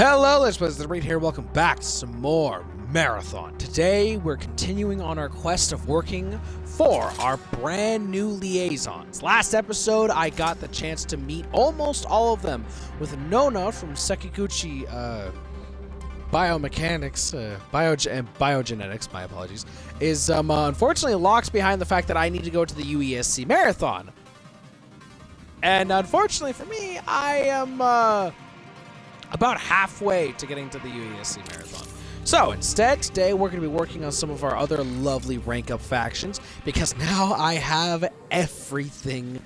Hello, Let's Play the Reed here. Welcome back to some more Marathon. Today, we're continuing on our quest of working for our brand new liaisons. Last episode, I got the chance to meet almost all of them with Nona from Sekiguchi Biogenetics, my apologies, is unfortunately locked behind the fact that I need to go to the UESC Marathon. And unfortunately for me, I am about halfway to getting to the UESC Marathon. So instead, today we're going to be working on some of our other lovely rank-up factions, because now I have everything,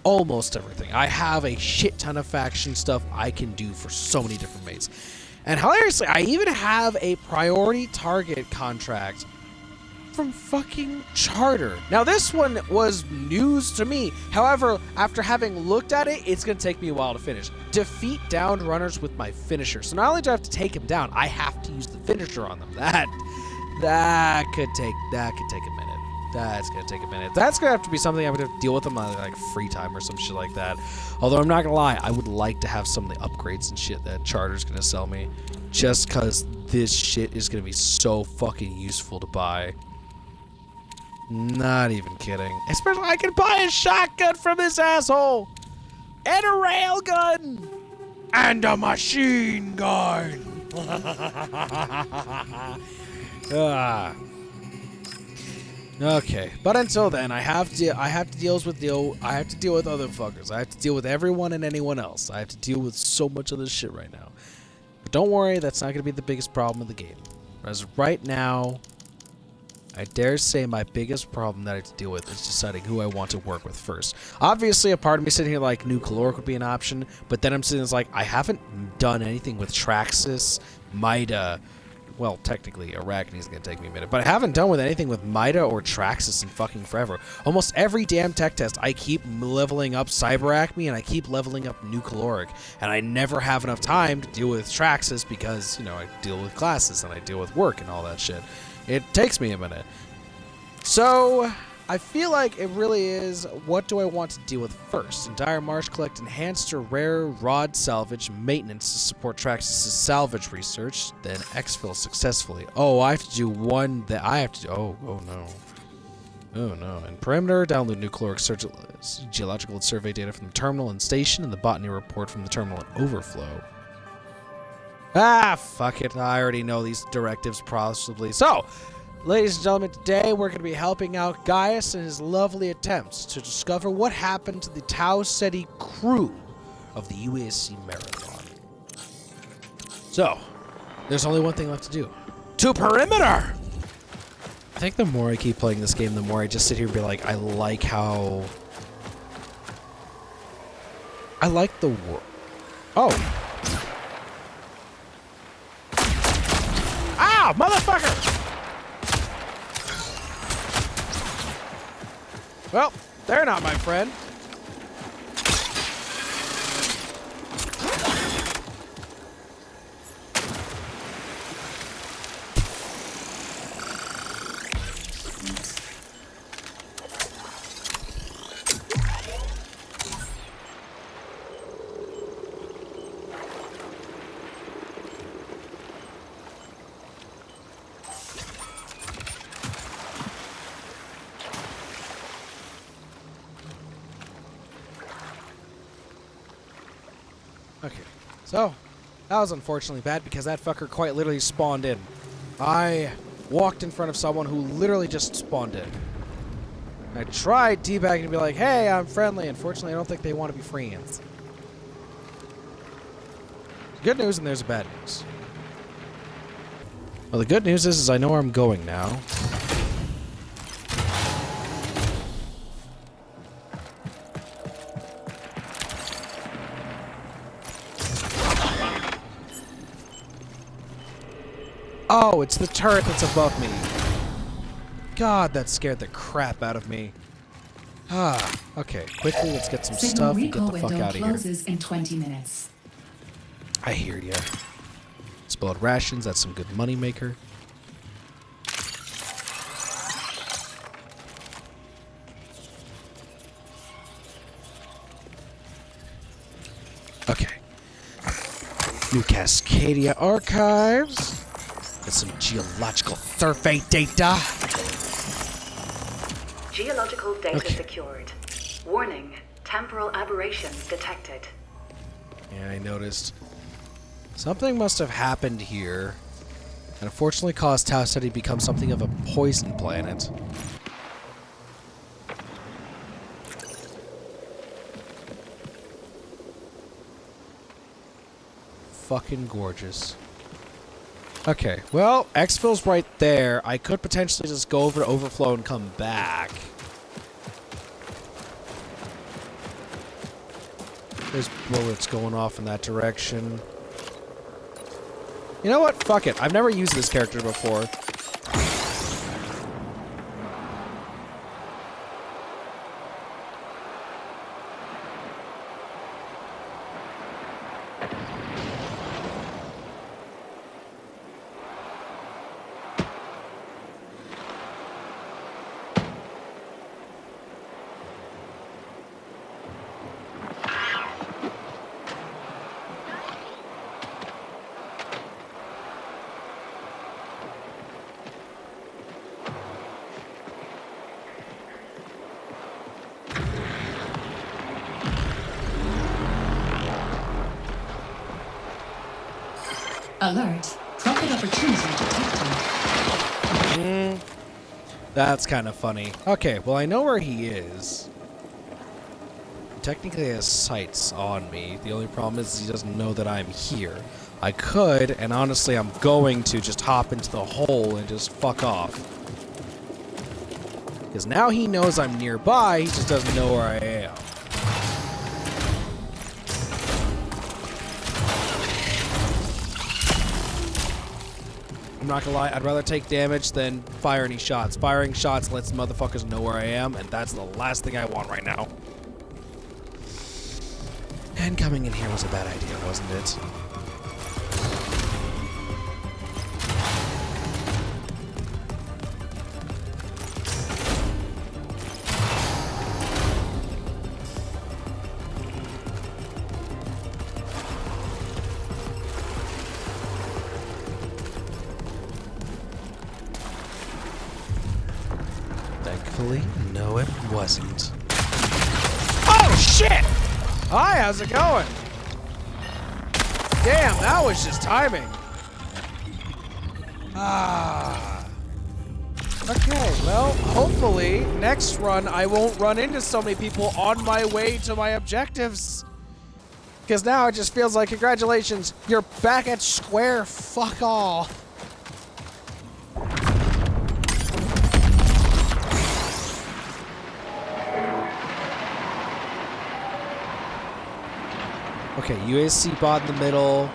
almost everything. I have a shit ton of faction stuff I can do for so many different mates. And hilariously, I even have a priority target contract from fucking Charter. Now this one was news to me. However, after having looked at it, it's gonna take me a while to finish. Defeat downed runners with my finisher. So not only do I have to take them down, I have to use the finisher on them. That could take a minute. That's gonna take a minute. That's gonna have to be something I would have to deal with on my like free time or some shit like that. Although I'm not gonna lie, I would like to have some of the upgrades and shit that Charter's gonna sell me, just cause this shit is gonna be so fucking useful to buy. Not even kidding. Especially I can buy a shotgun from this asshole! And a railgun! And a machine gun! Okay, but until then, I have to deal with other fuckers. I have to deal with everyone and anyone else. I have to deal with so much of this shit right now. But don't worry, that's not gonna be the biggest problem of the game. As of right now, I dare say my biggest problem that I have to deal with is deciding who I want to work with first. Obviously, a part of me sitting here like new caloric would be an option, but then I'm sitting there like, I haven't done anything with Traxxas, Mida. Well, technically, Arachne is going to take me a minute, but I haven't done with anything with Mida or Traxxas in fucking forever. Almost every damn tech test, I keep leveling up Cyberacme and I keep leveling up new caloric, and I never have enough time to deal with Traxxas because, you know, I deal with classes and I deal with work and all that shit. It takes me a minute. So, I feel like it really is, what do I want to deal with first? In Dire Marsh, collect enhanced or rare rod salvage maintenance to support Traxxas' salvage research, then exfil successfully. Oh, I have to do one that I have to do. Oh no. Oh no. In Perimeter, download new caloric geological survey data from the terminal and station, and the botany report from the terminal and overflow. Ah, fuck it. I already know these directives possibly. So, ladies and gentlemen, today we're going to be helping out Gaius in his lovely attempts to discover what happened to the Tau Ceti crew of the UESC Marathon. So, there's only one thing left to do. To Perimeter! I think the more I keep playing this game, the more I just sit here and be like, I like how... I like the world. Oh. Ow, motherfucker! Well, they're not my friend. Okay, so that was unfortunately bad because that fucker quite literally spawned in. I walked in front of someone who literally just spawned in. I tried teabagging to be like, hey, I'm friendly. Unfortunately, I don't think they want to be friends. Good news and there's bad news. Well, the good news is I know where I'm going now. Oh, it's the turret that's above me. God, that scared the crap out of me. Ah, okay. Quickly, let's get some stuff and get the fuck out of here. Closes in 20 minutes. I hear ya. Spoiled rations, that's some good money maker. Okay. New Cascadia archives. Get some geological survey data. Geological data Okay. secured. Warning, temporal aberrations detected. Yeah, I noticed. Something must have happened here, and unfortunately caused Tau Ceti to become something of a poison planet. Fucking gorgeous. Okay, well, exfil's right there. I could potentially just go over to Overflow and come back. There's bullets going off in that direction. You know what? Fuck it. I've never used this character before. Alert, profit opportunity detected. That's kind of funny. Okay, well, I know where he is. Technically, he has sights on me. The only problem is he doesn't know that I'm here. I could, and honestly, I'm going to just hop into the hole and just fuck off. Because now he knows I'm nearby, he just doesn't know where I am. I'm not gonna lie, I'd rather take damage than fire any shots. Firing shots lets motherfuckers know where I am, and that's the last thing I want right now. And coming in here was a bad idea, wasn't it? Thankfully, no it wasn't. Oh shit! Hi, how's it going? Damn, that was just timing. Ah. Okay, well, hopefully, next run I won't run into so many people on my way to my objectives. Because now it just feels like, congratulations, you're back at square fuck all. Okay, UAC bot in the middle.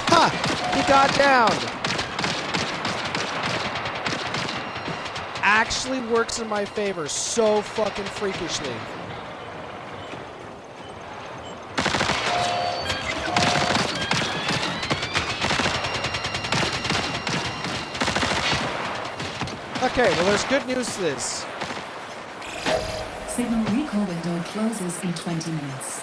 Ha! He got down! Actually works in my favor so fucking freakishly. Okay, well, there's good news to this. Signal recall window closes in 20 minutes.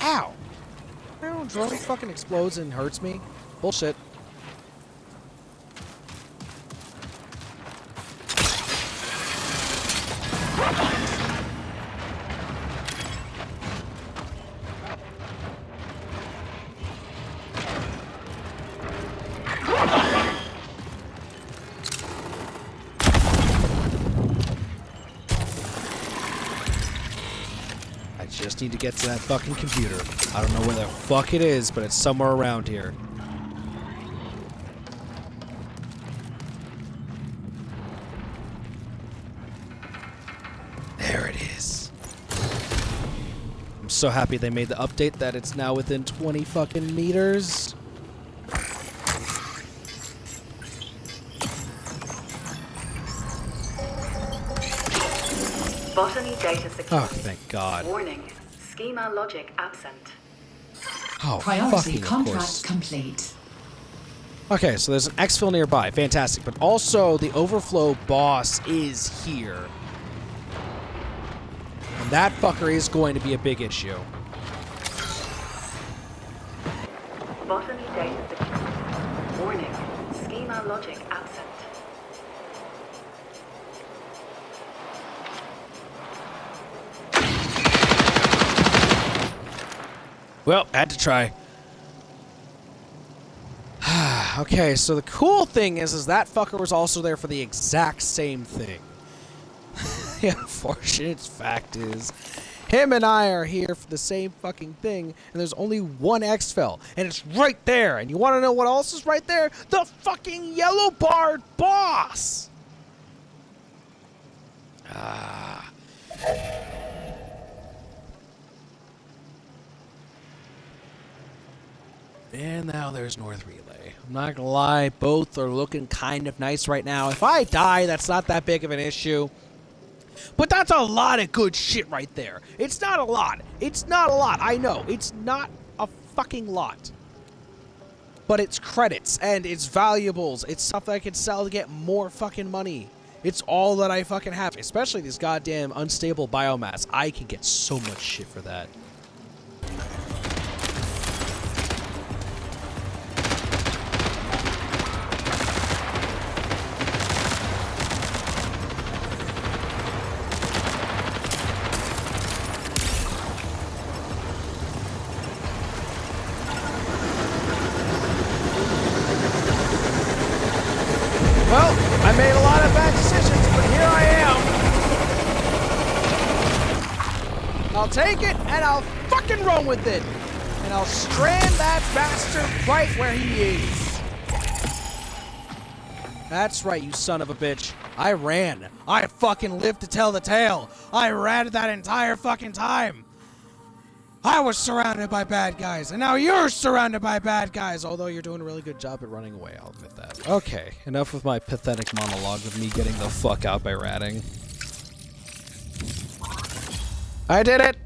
Ow! No, drone fucking explodes and hurts me. Bullshit. I just need to get to that fucking computer. I don't know where the fuck it is, but it's somewhere around here. There it is. I'm so happy they made the update that it's now within 20 fucking meters. Botany data security. Oh, thank God. Warning. Schema logic absent. Oh, Priority fucking of contract course. complete. Okay, so there's an exfil nearby. Fantastic. But also, the overflow boss is here. And that fucker is going to be a big issue. Botany data security. Warning. Schema logic absent. Well, had to try. Okay, so the cool thing is that fucker was also there for the exact same thing. The unfortunate fact is, him and I are here for the same fucking thing, and there's only one exfil, and it's right there. And you want to know what else is right there? The fucking yellow barred boss! Ah. And now there's North Relay. I'm not gonna lie, both are looking kind of nice right now. If I die, that's not that big of an issue. But that's a lot of good shit right there. It's not a lot. It's not a lot. I know. It's not a fucking lot. But it's credits, and it's valuables. It's stuff that I can sell to get more fucking money. It's all that I fucking have. Especially these goddamn unstable biomass. I can get so much shit for that. Well, I made a lot of bad decisions, but here I am. I'll take it, and I'll fucking run with it. And I'll strand that bastard right where he is. That's right, you son of a bitch. I ran. I fucking lived to tell the tale. I ran that entire fucking time. I was surrounded by bad guys, and now you're surrounded by bad guys, although you're doing a really good job at running away, I'll admit that. Okay, enough with my pathetic monologue of me getting the fuck out by ratting. I did it!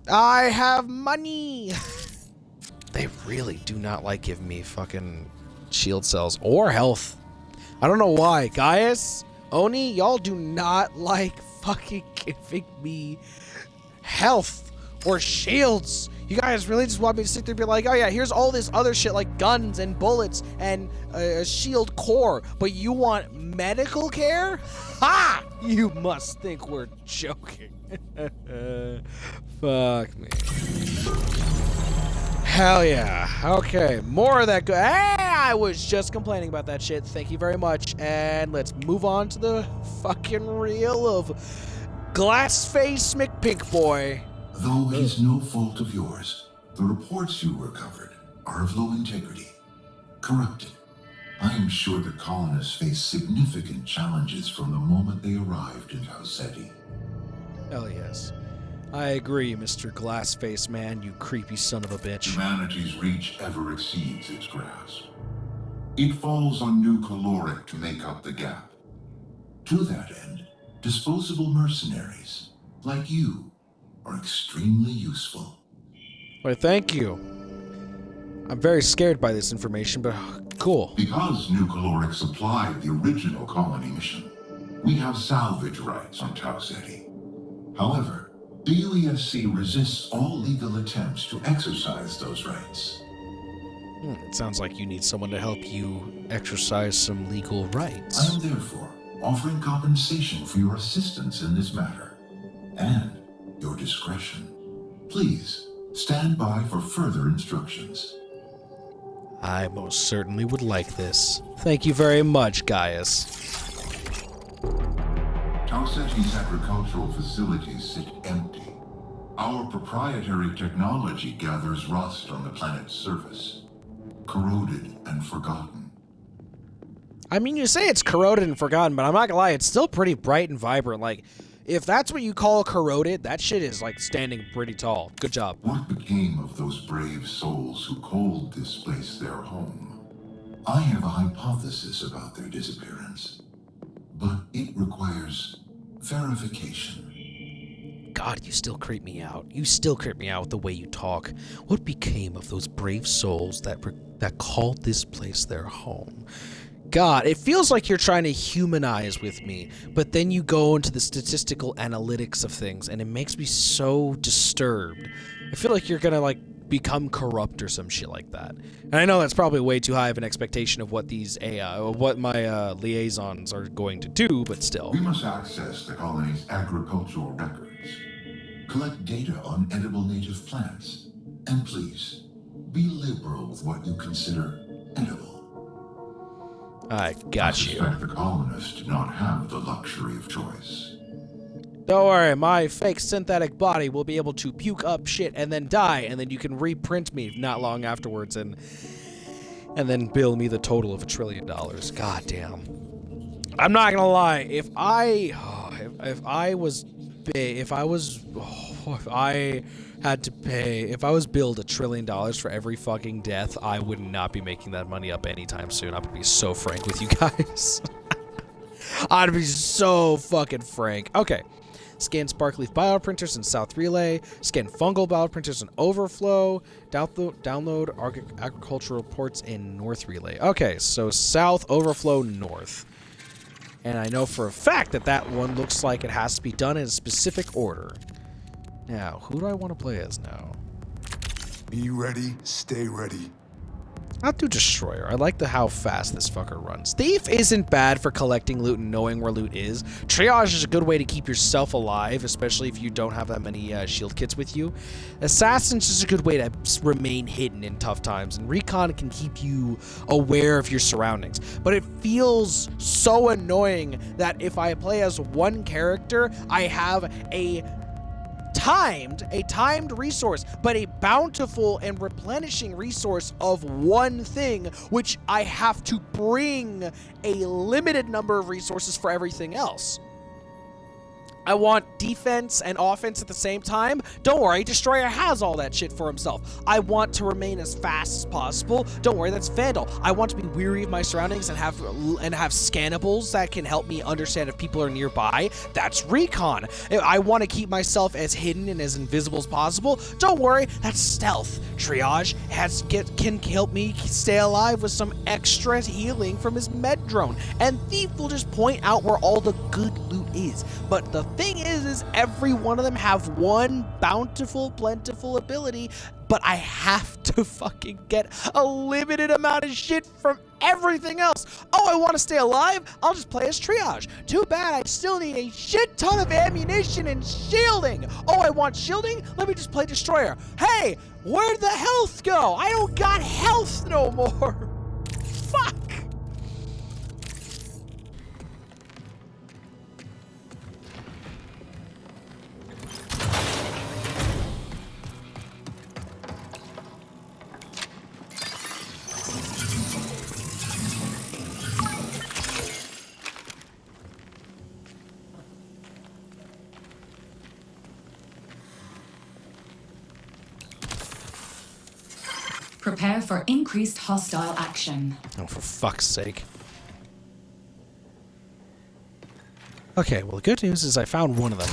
I have money! They really do not like giving me fucking shield cells or health. I don't know why. Gaius, Oni, y'all do not like fucking giving me health or shields. You guys really just want me to sit there and be like, oh yeah, here's all this other shit like guns and bullets and a shield core, but you want medical care? Ha! You must think we're joking. Fuck me. Hell yeah. Okay, more of that good. Hey, I was just complaining about that shit. Thank you very much. And let's move on to the fucking reel of Glassface McPinkboy. Though it is no fault of yours, the reports you recovered are of low integrity, corrupted. I am sure the colonists faced significant challenges from the moment they arrived in Tau Ceti. Hell yes. I agree, Mr. Glassface Man, you creepy son of a bitch. Humanity's reach ever exceeds its grasp. It falls on New Caloric to make up the gap. To that end, disposable mercenaries, like you, are extremely useful. Why, thank you. I'm very scared by this information, but cool. Because New Caloric supplied the original colony mission, we have salvage rights on Tau Ceti. However, the UESC resists all legal attempts to exercise those rights. It sounds like you need someone to help you exercise some legal rights. I am therefore offering compensation for your assistance in this matter, and your discretion. Please, stand by for further instructions. I most certainly would like this. Thank you very much, Gaius. Tau Ceti's agricultural facilities sit empty. Our proprietary technology gathers rust on the planet's surface, corroded and forgotten. I mean, you say it's corroded and forgotten, but I'm not gonna lie, it's still pretty bright and vibrant. Like, if that's what you call corroded, that shit is, like, standing pretty tall. Good job. What became of those brave souls who called this place their home? I have a hypothesis about their disappearance, but it requires verification. God, you still creep me out. You still creep me out with the way you talk. What became of those brave souls that called this place their home? God, it feels like you're trying to humanize with me, but then you go into the statistical analytics of things, and it makes me so disturbed. I feel like you're gonna, like, become corrupt or some shit like that. And I know that's probably way too high of an expectation of what these what my liaisons are going to do, but still. We must access the colony's agricultural records, collect data on edible native plants, and please, be liberal with what you consider edible. I got you. I suspect the colonists do not have the luxury of choice. Don't worry, my fake synthetic body will be able to puke up shit and then die, and then you can reprint me not long afterwards and then bill me the total of $1 trillion. God damn. I'm not gonna lie, if I was billed $1 trillion for every fucking death, I would not be making that money up anytime soon. I'm gonna be so frank with you guys. I'd be so fucking frank. Okay. Scan Sparkleaf bioprinters in South Relay. Scan fungal bioprinters in Overflow. Download agricultural reports in North Relay. Okay, so South, Overflow, North. And I know for a fact that that one looks like it has to be done in a specific order. Now, who do I want to play as now? Be ready, stay ready. I'll do Destroyer. I like how fast this fucker runs. Thief isn't bad for collecting loot and knowing where loot is. Triage is a good way to keep yourself alive, especially if you don't have that many shield kits with you. Assassin's is a good way to remain hidden in tough times, and Recon can keep you aware of your surroundings. But it feels so annoying that if I play as one character, I have a timed resource, but a bountiful and replenishing resource of one thing, which I have to bring a limited number of resources for everything else. I want defense and offense at the same time. Don't worry, Destroyer has all that shit for himself. I want to remain as fast as possible. Don't worry, that's Vandal. I want to be weary of my surroundings and have scannables that can help me understand if people are nearby. That's Recon. I want to keep myself as hidden and as invisible as possible. Don't worry, that's Stealth. Triage can help me stay alive with some extra healing from his med drone. And Thief will just point out where all the good loot is. But the thing is every one of them have one bountiful, plentiful ability, but I have to fucking get a limited amount of shit from everything else. Oh, I want to stay alive? I'll just play as Triage. Too bad, I still need a shit ton of ammunition and shielding. Oh, I want shielding? Let me just play Destroyer. Hey, where'd the health go? I don't got health no more. Fuck. Prepare for increased hostile action. Oh, for fuck's sake. Okay, well, the good news is I found one of them.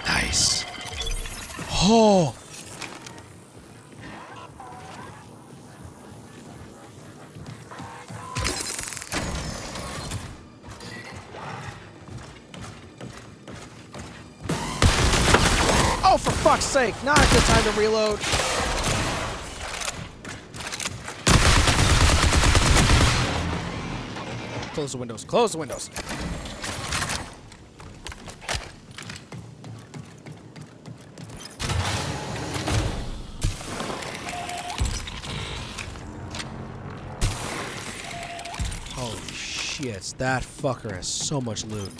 Nice. Oh! Oh, for fuck's sake, not a good time to reload. Close the windows, close the windows. Holy shit, that fucker has so much loot.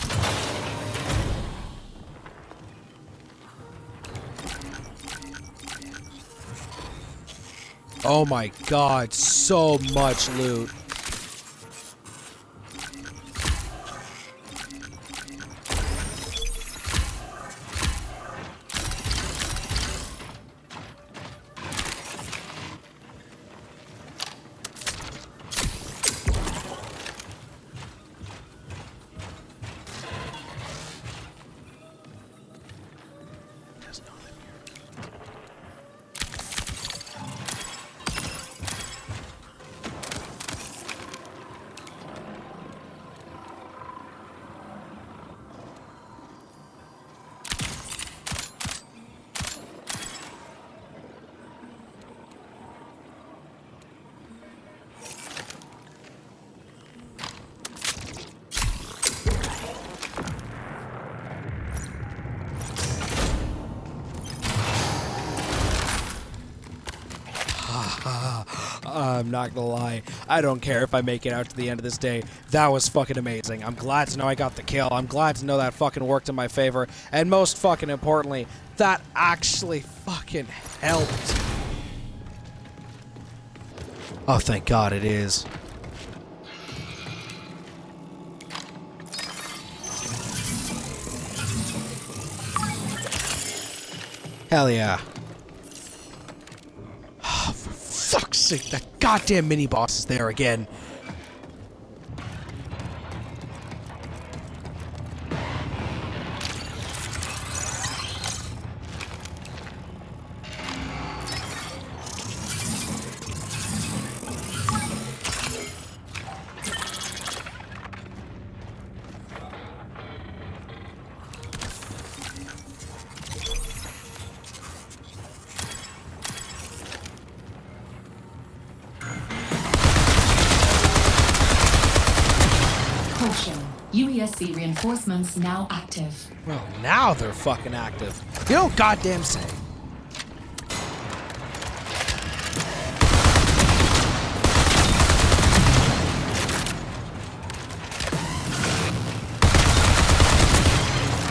Oh my god, so much loot. I'm not gonna lie. I don't care if I make it out to the end of this day. That was fucking amazing. I'm glad to know I got the kill. I'm glad to know that fucking worked in my favor. And most fucking importantly, that actually fucking helped. Oh, thank God it is. Hell yeah. Oh, for fuck's sake, that goddamn mini-boss is there again. UESC reinforcements now active. Well, now they're fucking active. You don't goddamn say.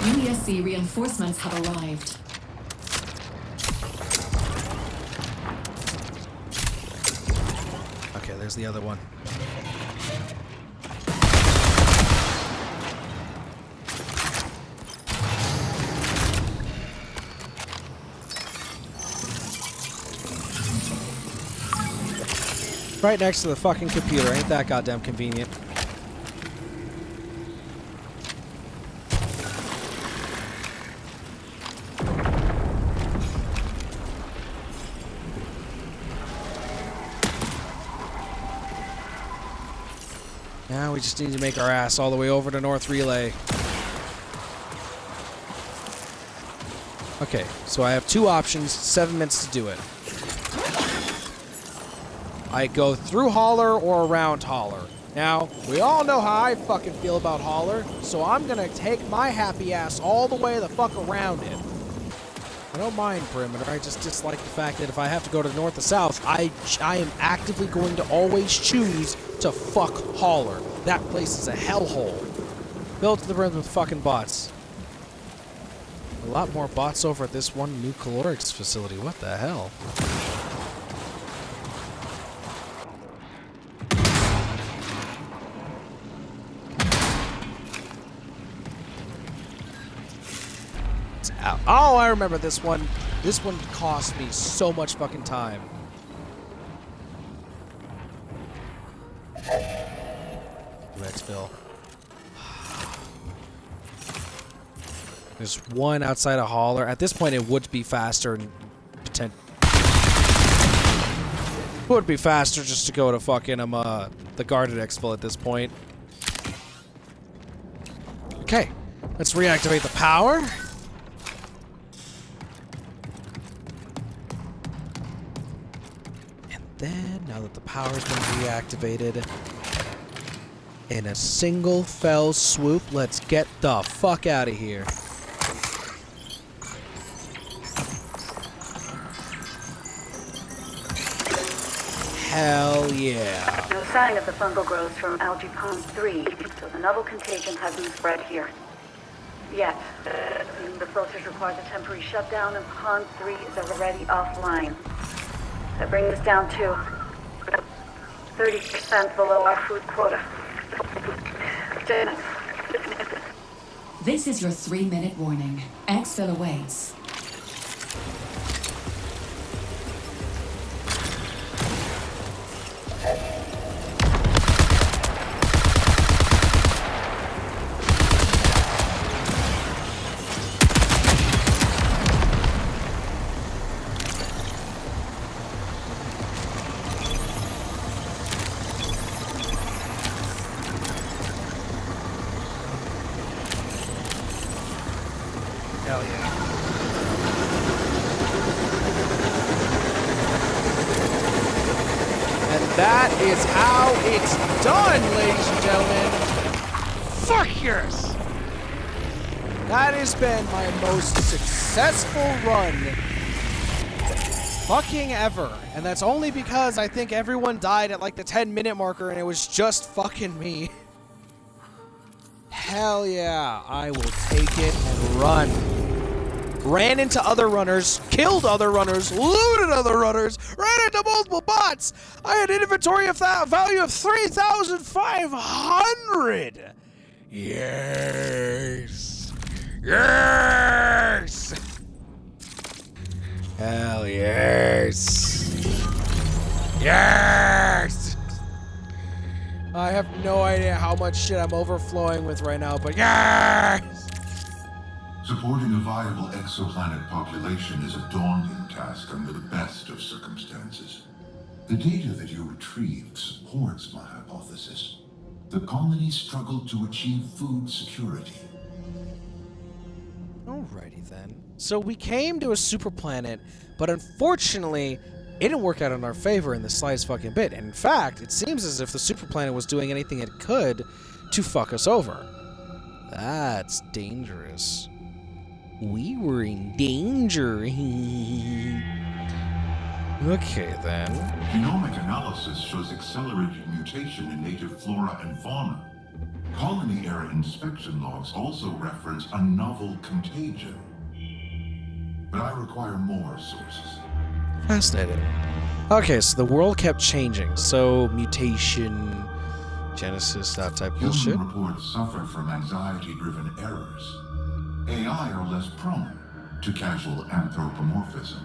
UESC reinforcements have arrived. Okay, there's the other one. Right next to the fucking computer. Ain't that goddamn convenient? Now we just need to make our ass all the way over to North Relay. Okay, so I have two options, 7 minutes to do it. I go through Holler or around Holler. Now, we all know how I fucking feel about Holler, so I'm gonna take my happy ass all the way the fuck around it. I don't mind perimeter, I just dislike the fact that if I have to go to the north or south, I am actively going to always choose to fuck Holler. That place is a hellhole. Built to the rim with fucking bots. A lot more bots over at this one new calorics facility, what the hell? Oh, I remember this one. This one cost me so much fucking time. Rexville. There's one outside of Holler. At this point, it would be faster and would be faster just to go to fucking the guarded exfil at this point. Okay, let's reactivate the power. Then, now that the power's been reactivated, in a single fell swoop, let's get the fuck out of here. Hell yeah. No sign of the fungal growth from Algae Pond 3, so the novel contagion hasn't spread here. Yet. The filters require a temporary shutdown and Pond 3 is already offline. That brings us down to 30% below our food quota. This is your 3-minute warning. Exfil awaits. Hell yeah. And that is how it's done, ladies and gentlemen. Fuck yours! That has been my most successful run fucking ever. And that's only because I think everyone died at like the 10-minute marker and it was just fucking me. Hell yeah, I will take it and run. Ran into other runners, killed other runners, looted other runners, ran into multiple bots. I had an inventory of that value of 3,500. Yes. Yes. Hell yes. Yes. I have no idea how much shit I'm overflowing with right now, but yes. Supporting a viable exoplanet population is a daunting task under the best of circumstances. The data that you retrieved supports my hypothesis. The colony struggled to achieve food security. Alrighty then. So we came to a super planet, but unfortunately, it didn't work out in our favor in the slightest fucking bit. And in fact, it seems as if the super planet was doing anything it could to fuck us over. That's dangerous. We were in danger. Okay, then. Genomic analysis shows accelerated mutation in native flora and fauna. Colony-era inspection logs also reference a novel contagion. But I require more sources. Fascinating. Okay, so the world kept changing. So, mutation, genesis, that type of bullshit. Human reports suffer from anxiety-driven errors. AI are less prone to casual anthropomorphism.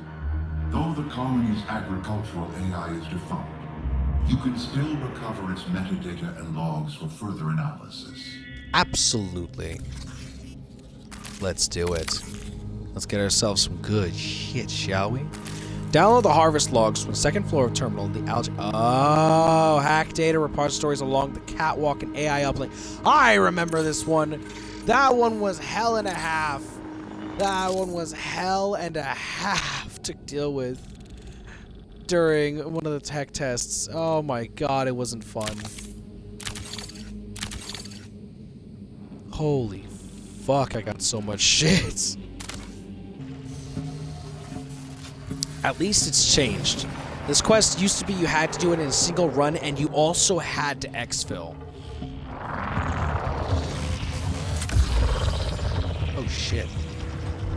Though the colony's agricultural AI is defunct, you can still recover its metadata and logs for further analysis. Absolutely. Let's do it. Let's get ourselves some good shit, shall we? Download the harvest logs from the second floor of terminal. The algae. Oh, hack data repositories along the catwalk and AI uplink. I remember this one. That one was hell and a half. That one was hell and a half to deal with during one of the tech tests. Oh my god, it wasn't fun. Holy fuck, I got so much shit. At least it's changed. This quest used to be you had to do it in a single run, and you also had to exfil. Oh shit.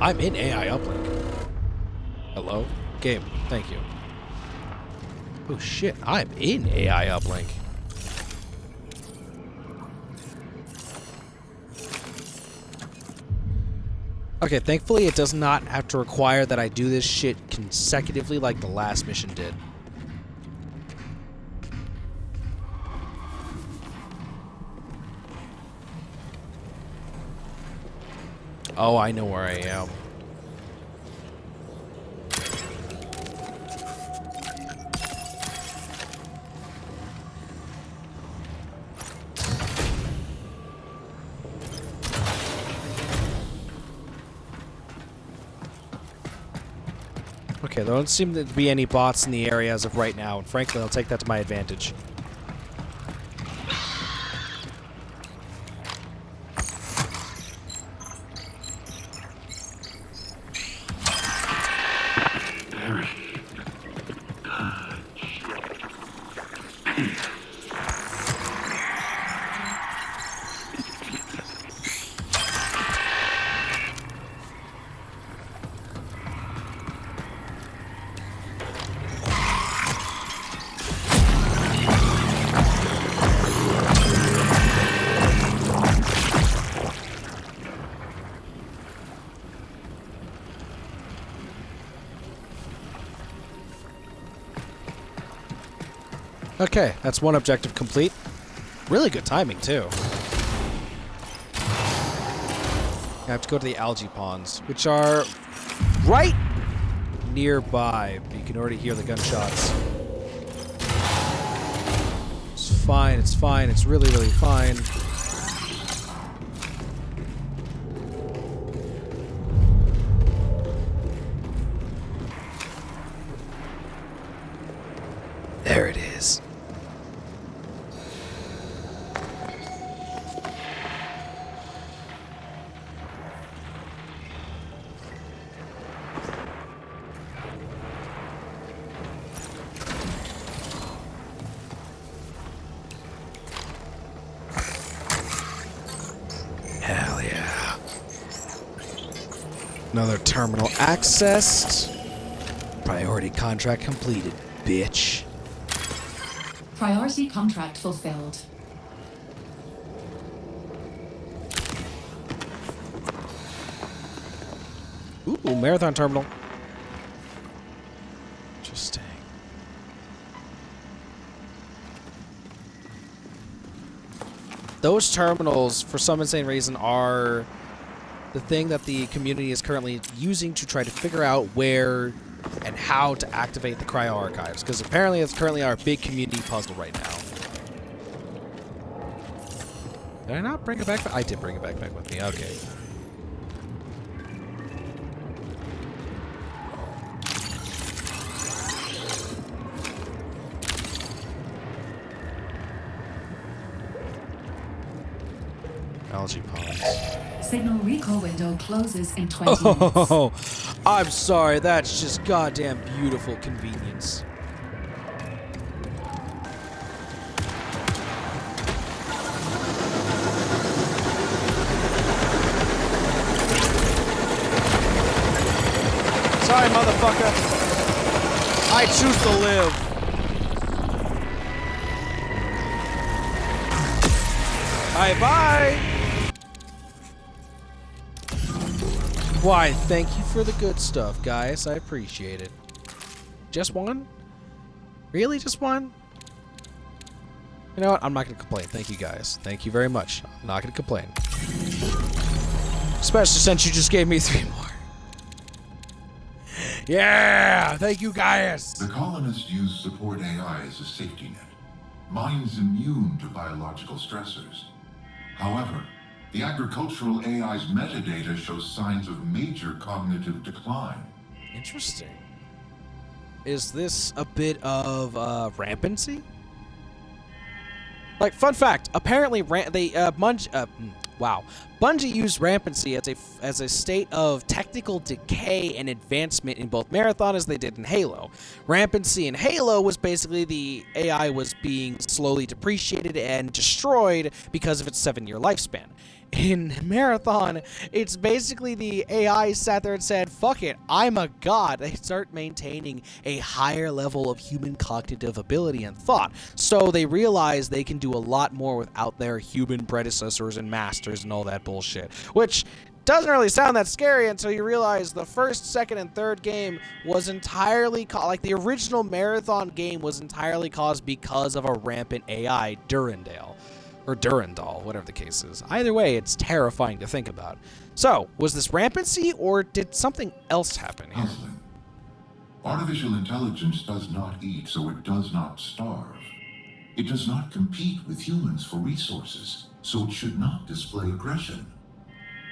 I'm in AI uplink. Hello? Game, thank you. Oh shit, I'm in AI uplink. Okay, thankfully it does not have to require that I do this shit consecutively like the last mission did. Oh, I know where I am. Okay, there don't seem to be any bots in the area as of right now, and frankly, I'll take that to my advantage. Okay, that's one objective complete. Really good timing, too. I have to go to the algae ponds, which are right nearby. But you can already hear the gunshots. It's fine, it's fine, it's really, really fine. There it is. Another terminal accessed. Priority contract completed, bitch. Priority contract fulfilled. Ooh, Marathon terminal. Interesting. Those terminals, for some insane reason, are the thing that the community is currently using to try to figure out where and how to activate the cryo archives, because apparently it's currently our big community puzzle right now. Did I not bring it back? I did bring it back with me. Okay. Algae ponds. Signal recall window closes in 20 minutes. Oh, I'm sorry. That's just goddamn beautiful convenience. Sorry, motherfucker. I choose to live. Bye-bye. Why, thank you for the good stuff, guys. I appreciate it. Just one? Really, just one? You know what? I'm not going to complain. Thank you, guys. Thank you very much. I'm not going to complain. Especially since you just gave me 3 more. Yeah! Thank you, guys! The colonists use support AI as a safety net. Mine's immune to biological stressors. However, the agricultural AI's metadata shows signs of major cognitive decline. Interesting. Is this a bit of rampancy? Like, fun fact, apparently Bungie used rampancy as a state of technical decay and advancement in both Marathon as they did in Halo. Rampancy in Halo was basically the AI was being slowly depreciated and destroyed because of its 7-year lifespan. In Marathon, it's basically the AI sat there and said, fuck it, I'm a god. They start maintaining a higher level of human cognitive ability and thought. So they realize they can do a lot more without their human predecessors and masters and all that bullshit. Which doesn't really sound that scary until you realize the first, second, and third game was entirely like the original Marathon game was entirely caused because of a rampant AI, Durandal. Or Durandal, whatever the case is. Either way, it's terrifying to think about. So, was this rampancy, or did something else happen here? Puzzling. Artificial intelligence does not eat, so it does not starve. It does not compete with humans for resources, so it should not display aggression.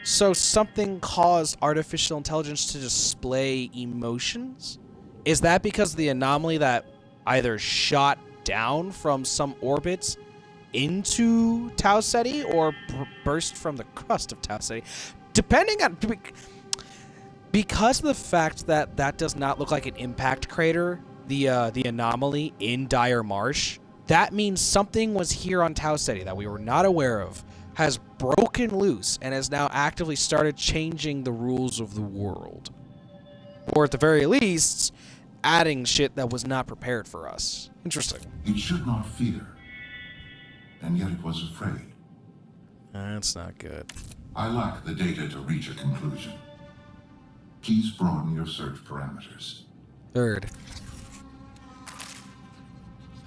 So something caused artificial intelligence to display emotions? Is that because of the anomaly that either shot down from some orbits into Tau Ceti or burst from the crust of Tau Ceti? Depending on... Because of the fact that that does not look like an impact crater, the anomaly in Dire Marsh, that means something was here on Tau Ceti that we were not aware of, has broken loose, and has now actively started changing the rules of the world. Or at the very least, adding shit that was not prepared for us. Interesting. It should not fear. And yet it was afraid. That's not good. I lack the data to reach a conclusion. Please broaden your search parameters. Third.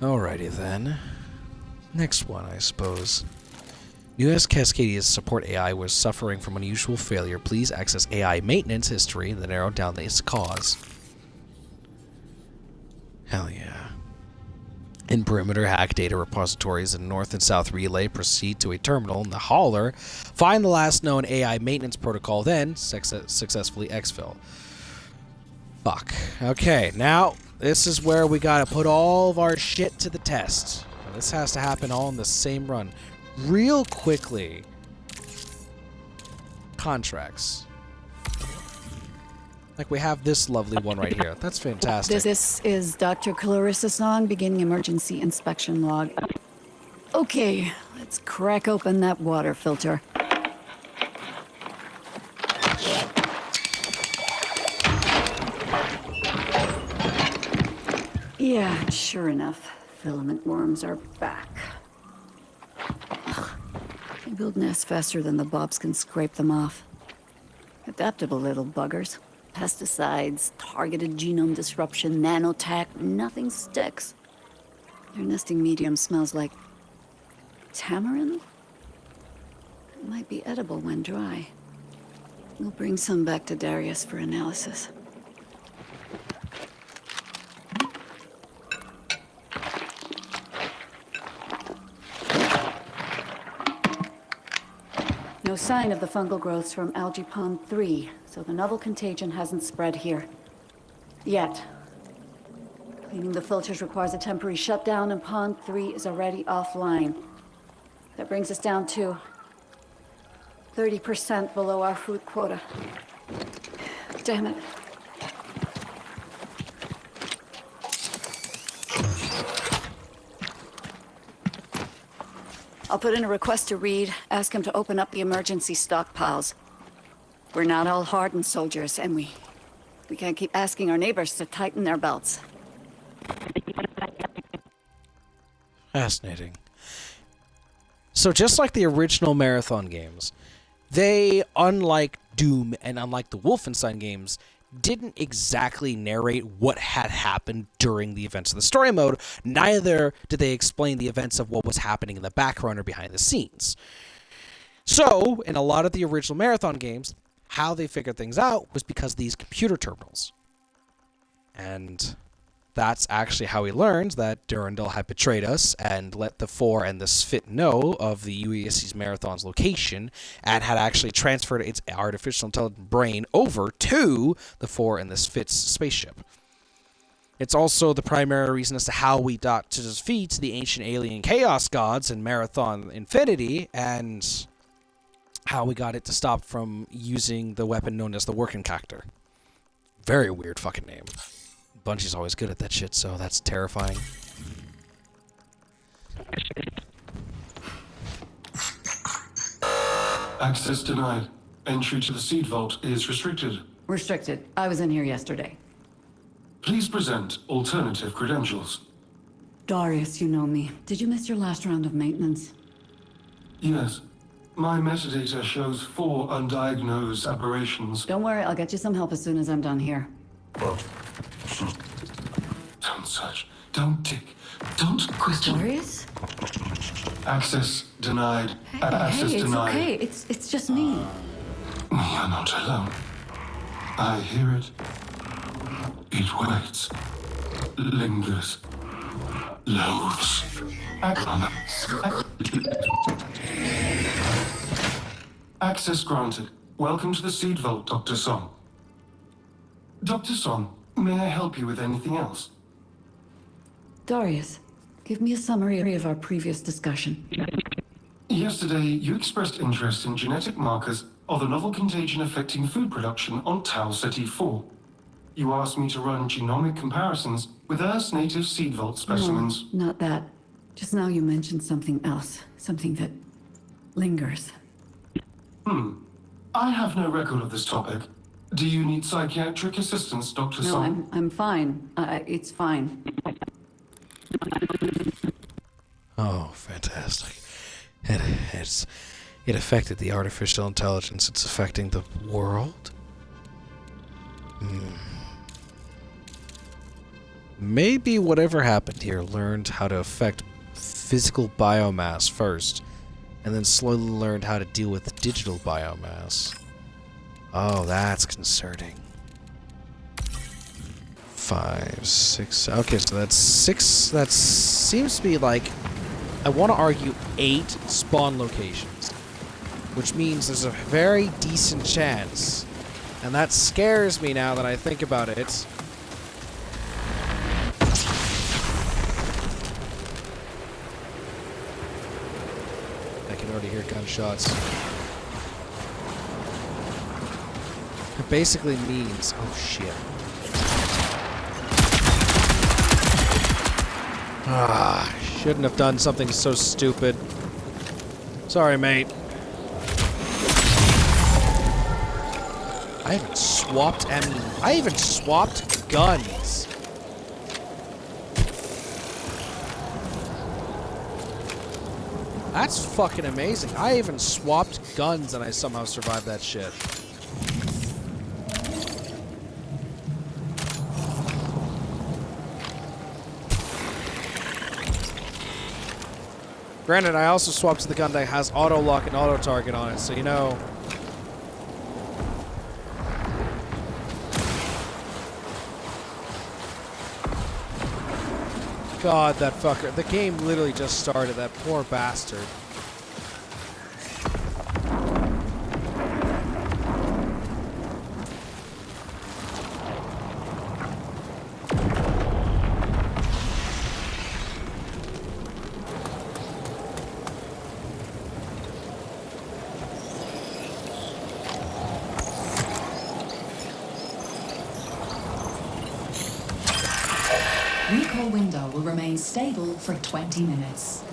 Alrighty then. Next one, I suppose. US Cascadia's support AI was suffering from unusual failure. Please access AI maintenance history and then narrow down its cause. Hell yeah. In perimeter, hack data repositories in North and South Relay, proceed to a terminal in the hauler, find the last known AI maintenance protocol, then successfully exfil. Fuck. Okay, now this is where we gotta put all of our shit to the test. Now, this has to happen all in the same run. Real quickly. Contracts. Like we have this lovely one right here. That's fantastic. This is Dr. Clarissa Song, beginning emergency inspection log. Okay, let's crack open that water filter. Yeah, sure enough, filament worms are back. Ugh. They build nests faster than the bobs can scrape them off. Adaptable little buggers. Pesticides, targeted genome disruption, nanotech, nothing sticks. Their nesting medium smells like tamarind? It might be edible when dry. We'll bring some back to Darius for analysis. No sign of the fungal growths from Algae Pond 3, so the novel contagion hasn't spread here. Yet. Cleaning the filters requires a temporary shutdown, and Pond 3 is already offline. That brings us down to 30% below our food quota. Damn it. I'll put in a request to Reed, ask him to open up the emergency stockpiles. We're not all hardened soldiers, and we can't keep asking our neighbors to tighten their belts. Fascinating. So just like the original Marathon games, they, unlike Doom and unlike the Wolfenstein games, didn't exactly narrate what had happened during the events of the story mode. Neither did they explain the events of what was happening in the background or behind the scenes. So, in a lot of the original Marathon games, how they figured things out was because of these computer terminals. And that's actually how we learned that Durandal had betrayed us and let the 4 and the Sphit know of the UESC's Marathon's location and had actually transferred its artificial intelligent brain over to the 4 and the Sphit's spaceship. It's also the primary reason as to how we got to defeat the ancient alien chaos gods in Marathon Infinity and how we got it to stop from using the weapon known as the Working Cactor. Very weird fucking name. Bungie's always good at that shit, so that's terrifying. Access denied. Entry to the seed vault is restricted. Restricted. I was in here yesterday. Please present alternative credentials. Darius, you know me. Did you miss your last round of maintenance? Yes. My metadata shows 4 undiagnosed aberrations. Don't worry, I'll get you some help as soon as I'm done here. Don't search. Don't tick. Don't question. Darius? Access denied. Access Hey, it's denied. okay. It's just me. You're not alone. I hear it. It waits. Lingers. Loads. Access granted. Welcome to the seed vault, Dr. Song. Dr. Song, may I help you with anything else? Darius, give me a summary of our previous discussion. Yesterday, you expressed interest in genetic markers of the novel contagion affecting food production on Tau Ceti 4. You asked me to run genomic comparisons with Earth's native seed vault specimens. No, not that. Just now you mentioned something else. Something that lingers. I have no record of this topic. Do you need psychiatric assistance, Dr. No, Song? I'm fine. It's fine. Oh, fantastic. It affected the artificial intelligence. It's affecting the world? Maybe whatever happened here learned how to affect physical biomass first, and then slowly learned how to deal with digital biomass. Oh, that's concerning. 5, 6... Okay, so that's 6... That seems to be like... I want to argue 8 spawn locations. Which means there's a very decent chance. And that scares me now that I think about it. I can already hear gunshots. It basically means... Oh, shit. Shouldn't have done something so stupid. Sorry, mate. I haven't swapped I even swapped guns. That's fucking amazing. I even swapped guns and I somehow survived that shit. Granted, I also swapped to the gun that has auto lock and auto target on it, so you know. God, that fucker. The game literally just started, that poor bastard. Recall window will remain stable for 20 minutes.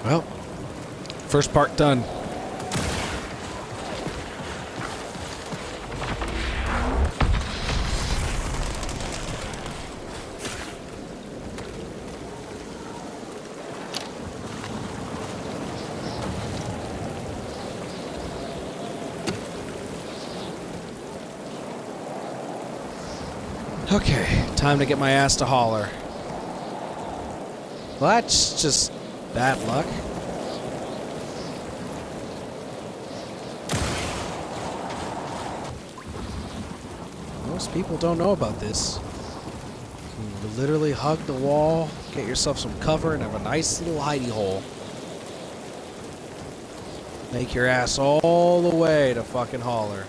Well, first part done. Okay, time to get my ass to Holler. Well, that's just bad luck. Most people don't know about this. You can literally hug the wall, get yourself some cover, and have a nice little hidey hole. Make your ass all the way to fucking Holler.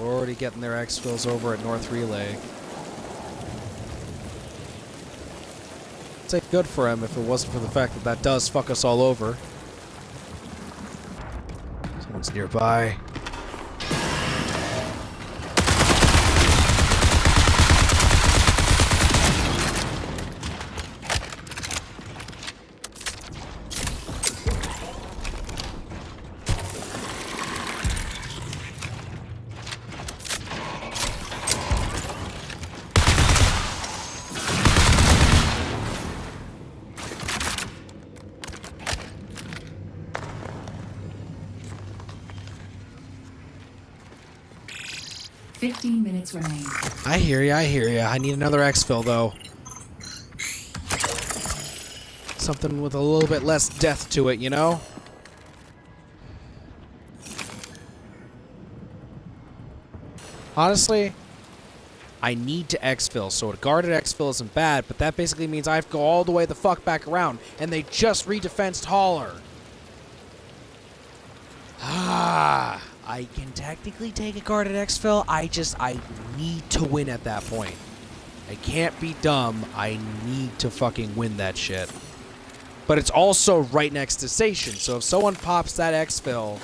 Already getting their exfils over at North Relay. I'd say good for him if it wasn't for the fact that that does fuck us all over. Someone's nearby. Minutes remain. I hear ya, I hear ya. I need another exfil though. Something with a little bit less death to it, you know? Honestly, I need to exfil, so a guarded exfil isn't bad, but that basically means I have to go all the way the fuck back around, and they just redefensed Holler. Ah, I can technically take a guarded exfil, I need to win at that point. I can't be dumb, I need to fucking win that shit. But it's also right next to station, so if someone pops that exfil,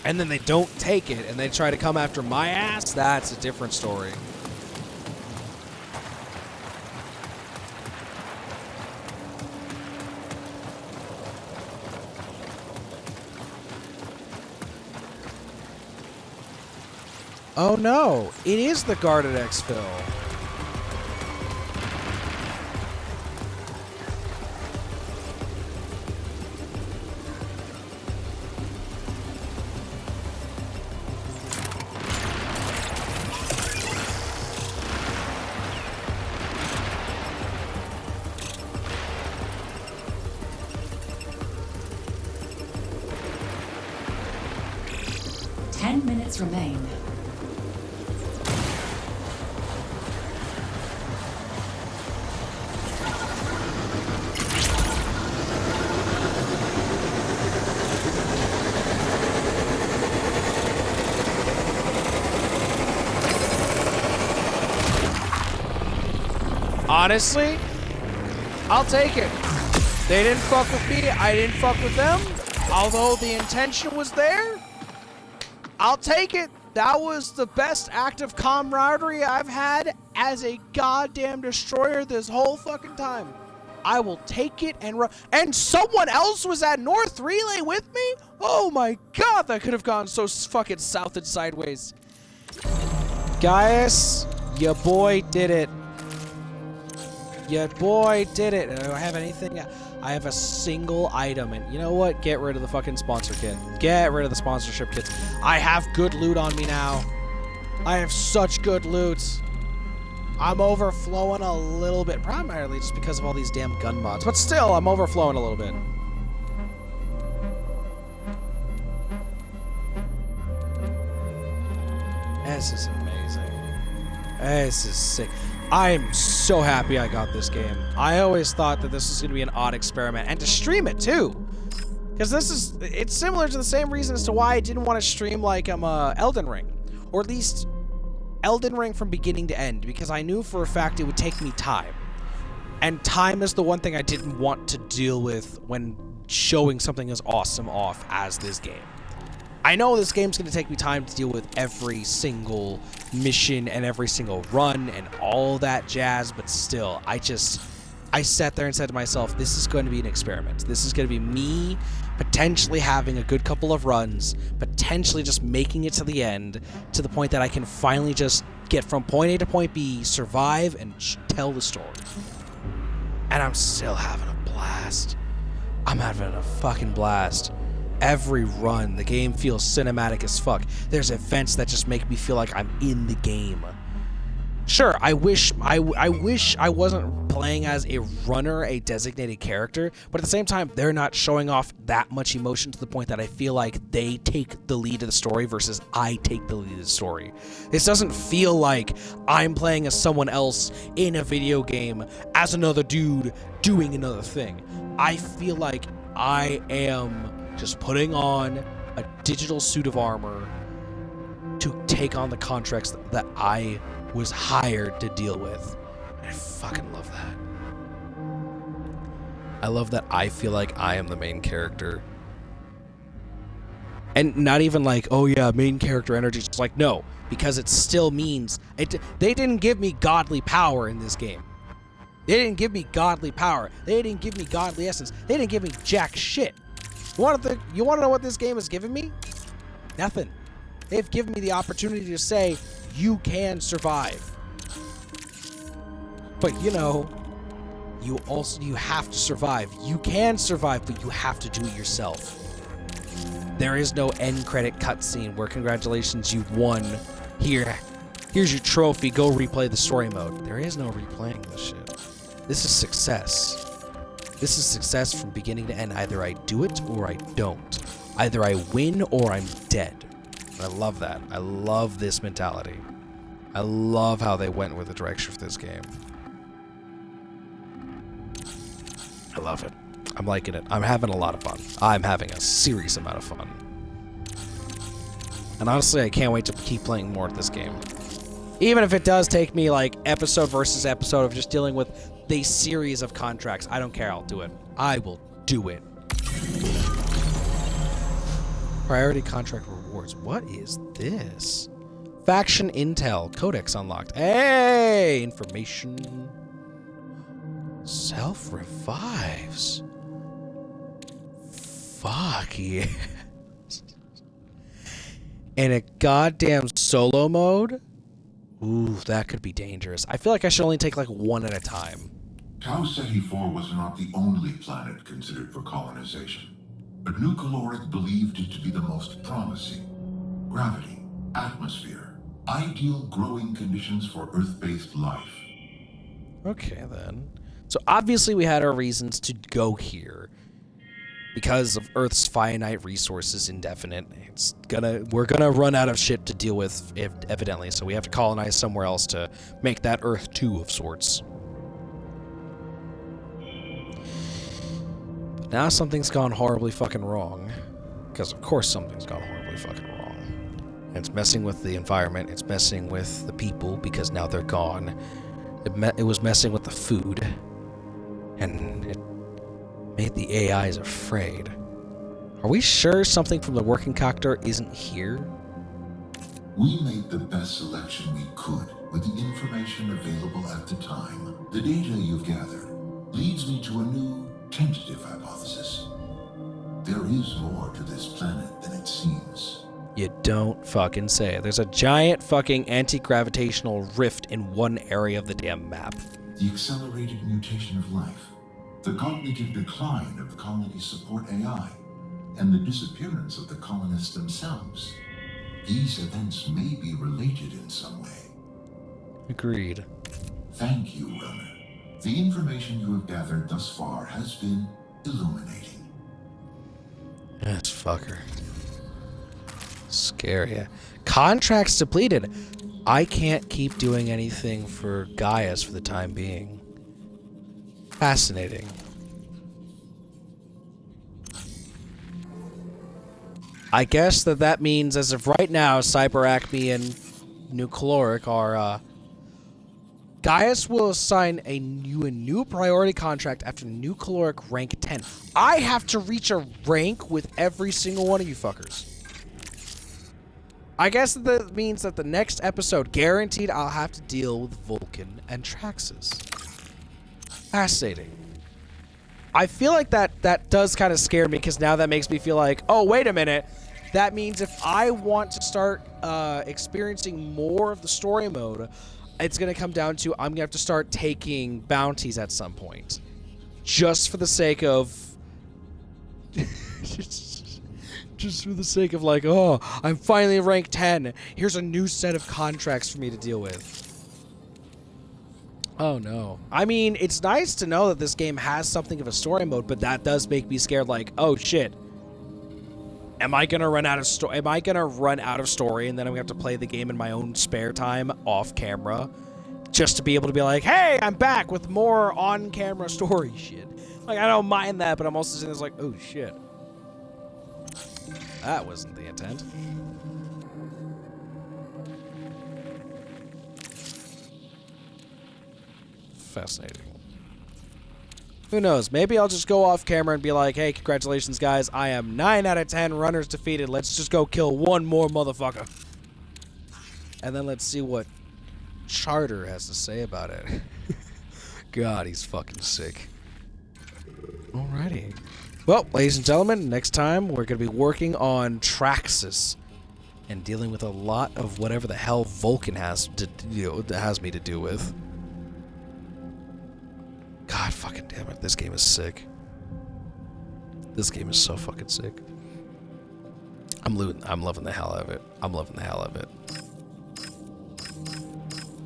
and then they don't take it, and they try to come after my ass, that's a different story. Oh no, it is the guarded exfil. Minutes remain. Honestly, I'll take it. They didn't fuck with me, I didn't fuck with them. Although the intention was there, I'll take it. That was the best act of camaraderie I've had as a goddamn destroyer this whole fucking time. I will take it and run. And someone else was at North Relay with me? Oh my god, that could have gone so fucking south and sideways. Gaius, Your boy did it. Your boy did it. Do I have anything? I have a single item, and you know what? Get rid of the fucking sponsor kit. Get rid of the sponsorship kits. I have good loot on me now. I have such good loot. I'm overflowing a little bit, primarily just because of all these damn gun mods. But still, I'm overflowing a little bit. This is amazing. This is sick. I'm so happy I got this game. I always thought that this was going to be an odd experiment, and to stream it too. Because it's similar to the same reason as to why I didn't want to stream like Elden Ring. Or at least Elden Ring from beginning to end, because I knew for a fact it would take me time. And time is the one thing I didn't want to deal with when showing something as awesome off as this game. I know this game's going to take me time to deal with every single mission and every single run and all that jazz, but still, I sat there and said to myself, this is going to be an experiment. This is going to be me potentially having a good couple of runs, potentially just making it to the end, to the point that I can finally just get from point A to point B, survive, and tell the story. And I'm still having a blast. I'm having a fucking blast. Every run, the game feels cinematic as fuck. There's events that just make me feel like I'm in the game. Sure, I wish I wasn't playing as a runner, a designated character, but at the same time, they're not showing off that much emotion to the point that I feel like they take the lead of the story versus I take the lead of the story. This doesn't feel like I'm playing as someone else in a video game as another dude doing another thing. I feel like I am just putting on a digital suit of armor to take on the contracts that I was hired to deal with. And I fucking love that. I love that I feel like I am the main character. And not even like, oh yeah, main character energy. It's like, no, because it still means they didn't give me godly power in this game. They didn't give me godly power. They didn't give me godly essence. They didn't give me jack shit. You want to know what this game has given me? Nothing. They've given me the opportunity to say, you can survive. But you know, you have to survive. You can survive, but you have to do it yourself. There is no end credit cutscene where congratulations, you won. Here's your trophy, go replay the story mode. There is no replaying this shit. This is success. This is success from beginning to end. Either I do it or I don't. Either I win or I'm dead. And I love that. I love this mentality. I love how they went with the direction for this game. I love it. I'm liking it. I'm having a lot of fun. I'm having a serious amount of fun. And honestly, I can't wait to keep playing more of this game. Even if it does take me like episode versus episode of just dealing with the series of contracts, I don't care, I'll do it. I will do it. Priority contract rewards. What is this? Faction intel. Codex unlocked. Hey! Information. Self-revives. Fuck yeah. In a goddamn solo mode? Ooh, that could be dangerous. I feel like I should only take like one at a time. Tau Ceti 4 was not the only planet considered for colonization, but New Caloric believed it to be the most promising. Gravity, atmosphere, ideal growing conditions for Earth-based life. Okay, then. So obviously we had our reasons to go here. Because of Earth's finite resources, indefinite, we're gonna run out of shit to deal with, evidently, so we have to colonize somewhere else to make that Earth 2 of sorts. But now something's gone horribly fucking wrong. Because of course something's gone horribly fucking wrong. It's messing with the environment, it's messing with the people, because now they're gone. It was messing with the food. And it made the AIs afraid. Are we sure something from the working copter isn't here? We made the best selection we could with the information available at the time. The data you've gathered leads me to a new, tentative hypothesis. There is more to this planet than it seems. You don't fucking say. There's a giant fucking anti-gravitational rift in one area of the damn map. The accelerated mutation of life, the cognitive decline of the colony's support AI, and the disappearance of the colonists themselves. These events may be related in some way. Agreed. Thank you, Runner. The information you have gathered thus far has been illuminating. Yes, fucker. Scary. Contracts depleted. I can't keep doing anything for Gaius for the time being. Fascinating. I guess that means as of right now, Cyber Acme and New Caloric are, Gaius will assign a new priority contract after New Caloric rank 10. I have to reach a rank with every single one of you fuckers. I guess that means that the next episode, guaranteed, I'll have to deal with Vulcan and Traxxas. Fascinating. I feel like that does kind of scare me, because now that makes me feel like, oh, wait a minute. That means if I want to start experiencing more of the story mode, it's going to come down to I'm going to have to start taking bounties at some point. Just for the sake of... just for the sake of like, oh, I'm finally rank 10. Here's a new set of contracts for me to deal with. Oh, no. I mean, it's nice to know that this game has something of a story mode, but that does make me scared like, oh, shit. Am I going to run out of story? Am I going to run out of story and then I'm going to have to play the game in my own spare time off camera just to be able to be like, hey, I'm back with more on-camera story shit. Like, I don't mind that, but I'm also sitting there like, oh, shit. That wasn't the intent. Fascinating. Who knows? Maybe I'll just go off camera and be like, hey, congratulations, guys. I am 9 out of 10 runners defeated. Let's just go kill one more motherfucker. And then let's see what Charter has to say about it. God, he's fucking sick. Alrighty. Well, ladies and gentlemen, next time we're going to be working on Traxxas and dealing with a lot of whatever the hell Vulcan has me to do with. God fucking damn it, this game is sick. This game is so fucking sick. I'm loving the hell out of it. I'm loving the hell out of it.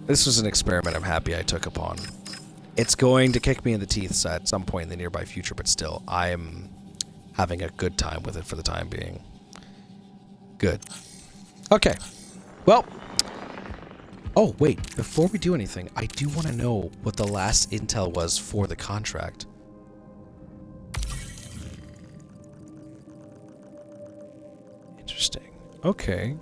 This was an experiment I'm happy I took upon. It's going to kick me in the teeth at some point in the nearby future, but still, I am having a good time with it for the time being. Good. Okay. Well. Oh, wait. Before we do anything, I do want to know what the last intel was for the contract. Interesting. Okay.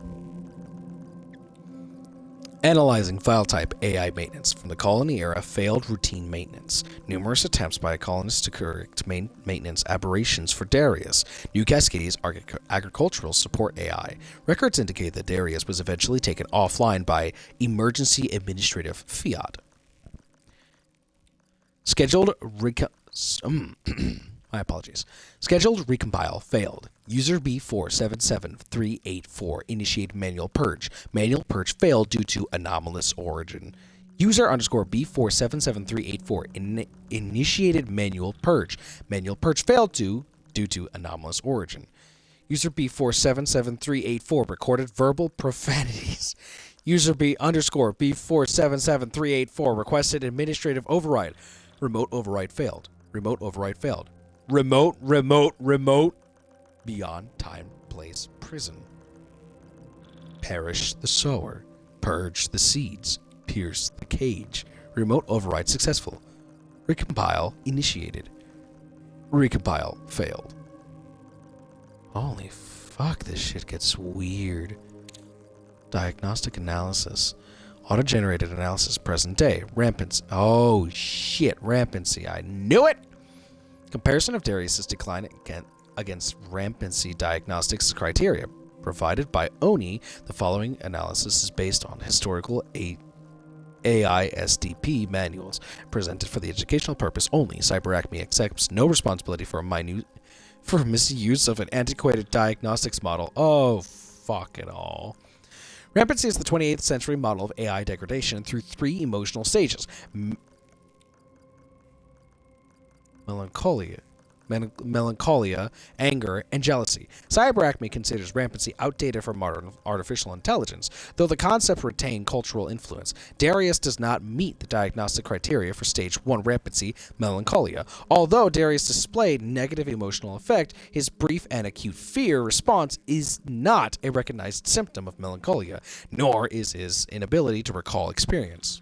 Analyzing file type AI maintenance from the colony era failed routine maintenance. Numerous attempts by colonists to correct maintenance aberrations for Darius. New Cascades agricultural support AI. Records indicate that Darius was eventually taken offline by emergency administrative fiat. Scheduled my apologies. Scheduled recompile failed. User B477384 initiated manual purge. Manual purge failed due to anomalous origin. User underscore B477384 initiated manual purge. Manual purge failed due to anomalous origin. User B477384 recorded verbal profanities. User B underscore B477384 requested administrative override. Remote override failed. Remote override failed. Remote. Beyond time, place, prison. Perish the sower. Purge the seeds. Pierce the cage. Remote override successful. Recompile initiated. Recompile failed. Holy fuck, this shit gets weird. Diagnostic analysis. Auto-generated analysis present day. Rampancy. Oh shit, rampancy. I knew it! Comparison of Darius' decline against rampancy diagnostics criteria. Provided by ONI, the following analysis is based on historical AISDP manuals. Presented for the educational purpose only, Cyber Acme accepts no responsibility for misuse of an antiquated diagnostics model. Oh, fuck it all. Rampancy is the 28th century model of AI degradation through 3 emotional stages. Melancholia, anger, and jealousy. CyberAcme considers rampancy outdated for modern artificial intelligence, though the concept retained cultural influence. Darius does not meet the diagnostic criteria for stage 1 rampancy, melancholia. Although Darius displayed negative emotional effect, his brief and acute fear response is not a recognized symptom of melancholia, nor is his inability to recall experience.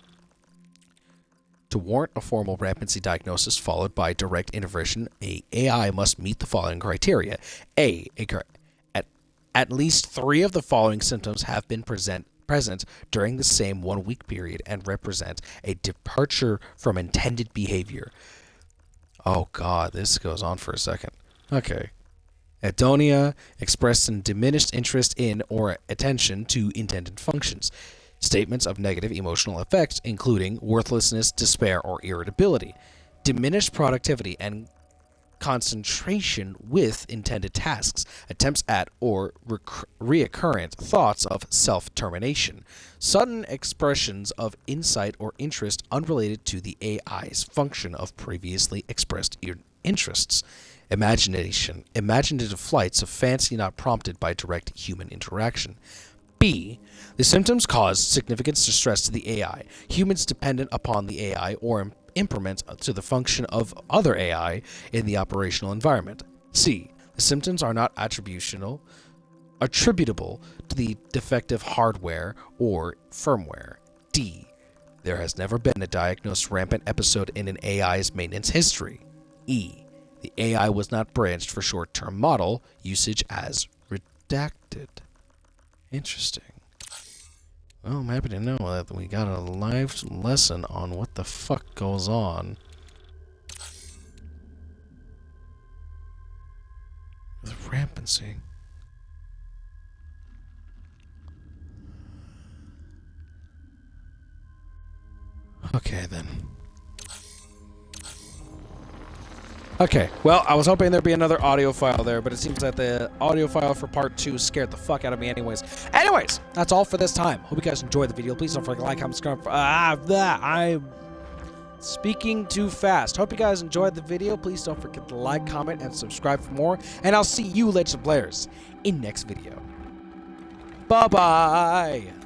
To warrant a formal rampancy diagnosis followed by direct intervention, a AI must meet the following criteria. At least 3 of the following symptoms have been present during the same 1-week period and represent a departure from intended behavior. Oh god, this goes on for a second. Okay. Adonia, expressed in diminished interest in or attention to intended functions. Statements of negative emotional effects, including worthlessness, despair, or irritability. Diminished productivity and concentration with intended tasks. Attempts at or reoccurrent thoughts of self-termination. Sudden expressions of insight or interest unrelated to the AI's function of previously expressed interests. Imaginative flights of fancy not prompted by direct human interaction. B. The symptoms cause significant distress to the AI. Humans dependent upon the AI or implement to the function of other AI in the operational environment. C. The symptoms are not attributable to the defective hardware or firmware. D. There has never been a diagnosed rampant episode in an AI's maintenance history. E. The AI was not branched for short-term model usage as redacted. Interesting. Well, I'm happy to know that we got a live lesson on what the fuck goes on with rampancy. Okay, then. Okay, well, I was hoping there'd be another audio file there, but it seems that the audio file for part 2 scared the fuck out of me anyways. Anyways, that's all for this time. Hope you guys enjoyed the video. Please don't forget to like, comment, subscribe. I'm speaking too fast. Hope you guys enjoyed the video. Please don't forget to like, comment, and subscribe for more. And I'll see you, Legend Players, in next video. Bye-bye!